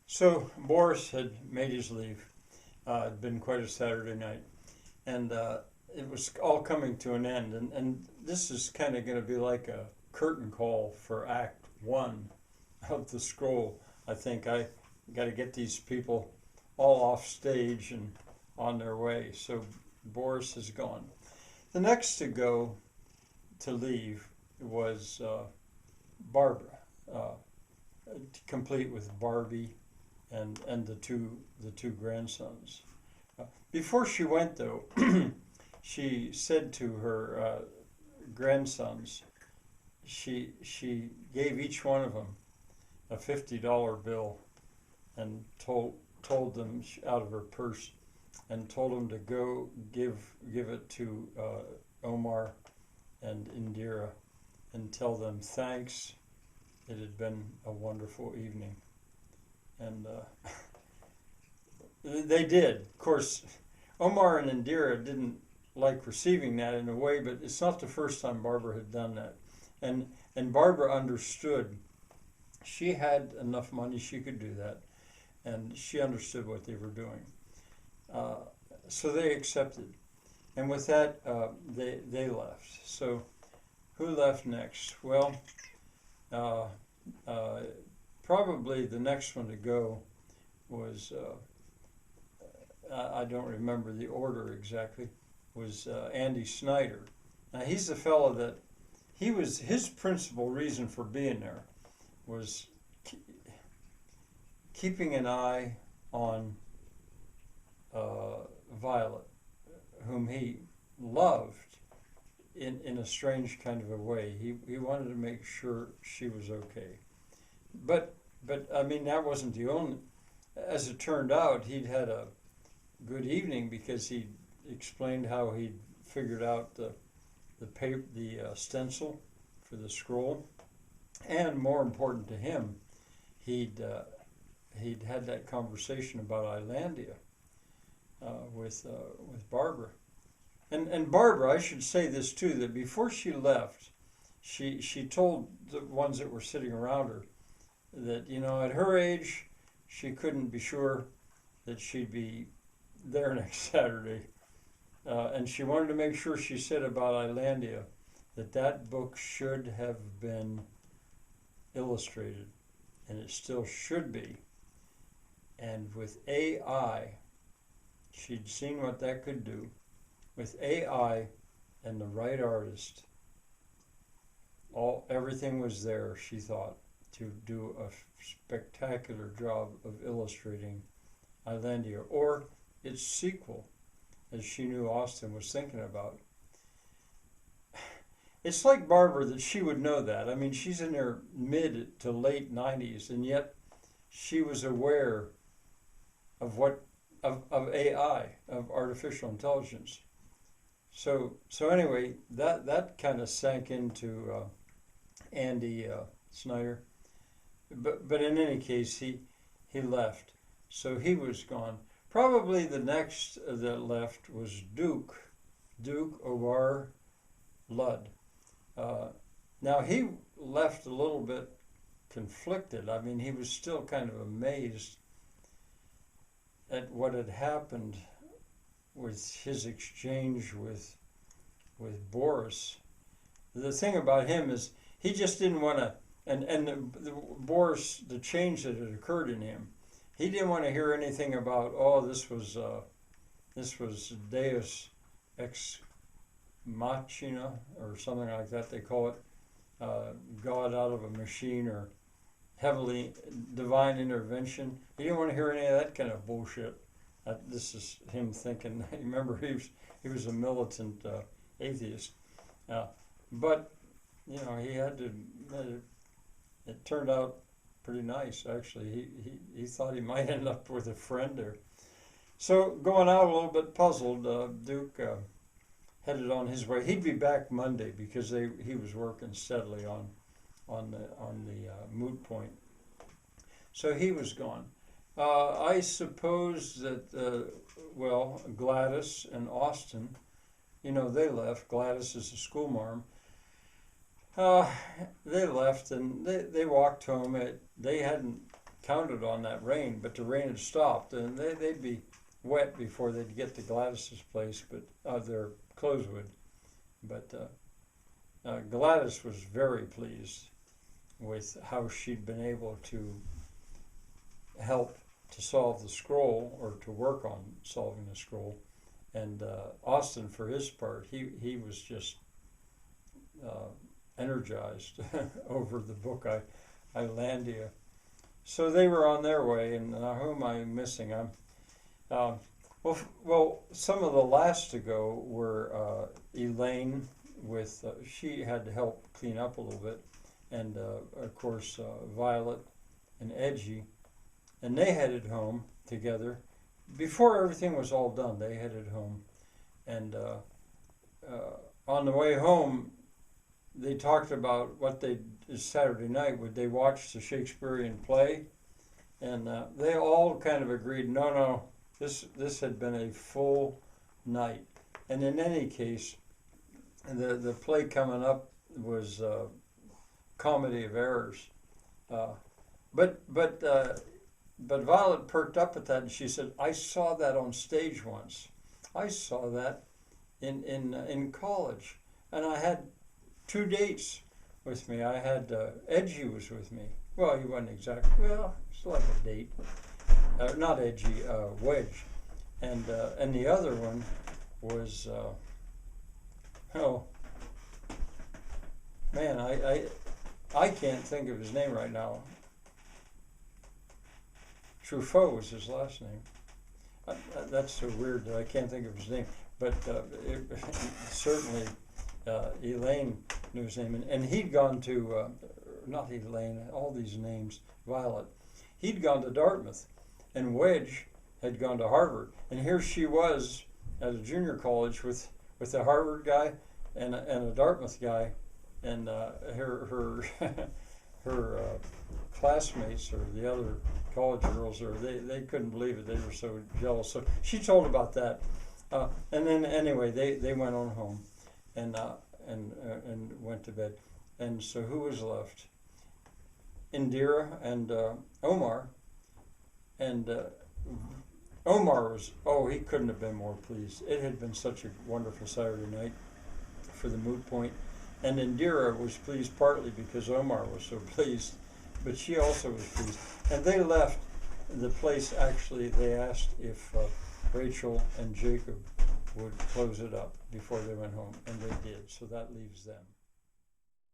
So Boris had made his leave. It'd been quite a Saturday night, and it was all coming to an end. And this is kind of going to be like a curtain call for Act One of the scroll. I think I got to get these people all off stage and on their way. So Boris is gone. The next to go to leave was Barbara, uh, complete with Barbie and the two grandsons. Before she went, though, she said to her grandsons, she gave each one of them a $50 bill and told them out of her purse and told them to go give it to Omar and Indira and tell them thanks. It had been a wonderful evening, and they did. Of course, Omar and Indira didn't like receiving that in a way, but it's not the first time Barbara had done that, and Barbara understood. She had enough money; she could do that, and she understood what they were doing. Uh, so they accepted, and with that, they left. So who left next? Well, uh, uh, probably the next one to go was I don't remember the order exactly. Was Andy Snyder. Now he's the fellow that his principal reason for being there was keeping an eye on Violet, whom he loved in a strange kind of a way. He wanted to make sure she was okay. But I mean that wasn't the only. As it turned out, he'd had a good evening because he explained how he'd figured out the stencil for the scroll, and more important to him, he'd had that conversation about Islandia with Barbara. And Barbara, I should say this too, that before she left, she told the ones that were sitting around her that, at her age, she couldn't be sure that she'd be there next Saturday. And she wanted to make sure she said about Islandia that book should have been illustrated, and it still should be. And with AI, she'd seen what that could do. With AI and the right artist, everything was there, she thought, to do a spectacular job of illustrating Islandia, or its sequel, as she knew Austen was thinking about. It's like Barbara that she would know that. I mean, she's in her mid to late 90s, and yet she was aware of of AI, of artificial intelligence. So anyway, that kind of sank into Andy Snyder. But in any case, he left, so he was gone. Probably the next that left was Duke Ovar Ludd. Uh, Now he left a little bit conflicted. I mean, he was still kind of amazed at what had happened with his exchange with Boris. The thing about him is he just didn't want to, and Boris, the change that had occurred in him, he didn't want to hear anything about, oh, this was Deus ex machina or something like that they call it, God out of a machine, or heavily divine intervention. He didn't want to hear any of that kind of bullshit. This is him thinking. Remember, he was a militant atheist, but he had to. It turned out pretty nice, actually. He thought he might end up with a friend there. So going out a little bit puzzled, Duke headed on his way. He'd be back Monday because he was working steadily on the moot point. So he was gone. I suppose that Gladys and Austen, they left. Gladys is a schoolmarm. Uh, they left and they walked home. They hadn't counted on that rain, but the rain had stopped, and they'd be wet before they'd get to Gladys's place, but their clothes would. But Gladys was very pleased with how she'd been able to help to solve the scroll, or to work on solving the scroll. And Austin, for his part, he was just energized over the book Islandia. So they were on their way, and who am I missing? Well, some of the last to go were Elaine with, she had to help clean up a little bit, and of course Violet and Edgy, and they headed home together. Before everything was all done, they headed home, and on the way home, they talked about what they did Saturday night. Would they watch the Shakespearean play? And they all kind of agreed, no, this had been a full night. And in any case, the play coming up was Comedy of Errors. But Violet perked up at that, and she said, I saw that on stage once. I saw that in college. And I had 2 dates with me. I had Edgy was with me. Well, he wasn't exactly, well, it's like a date. Not Edgy, Wedge. And the other one was, oh, man, I can't think of his name right now. Truffaut was his last name. That's so weird that I can't think of his name. But certainly Elaine knew his name. And he'd gone to, not Elaine, all these names, Violet. He'd gone to Dartmouth, and Wedge had gone to Harvard. And here she was at a junior college with a Harvard guy and a Dartmouth guy. And her classmates, or the other college girls, or they couldn't believe it. They were so jealous. So she told about that, and then anyway they went on home, and went to bed. And so who was left? Indira and Omar. And Omar was, he couldn't have been more pleased. It had been such a wonderful Saturday night for the moot point. And Indira was pleased partly because Omar was so pleased, but she also was pleased. And they left the place. Actually, they asked if Rachel and Jacob would close it up before they went home, and they did. So that leaves them.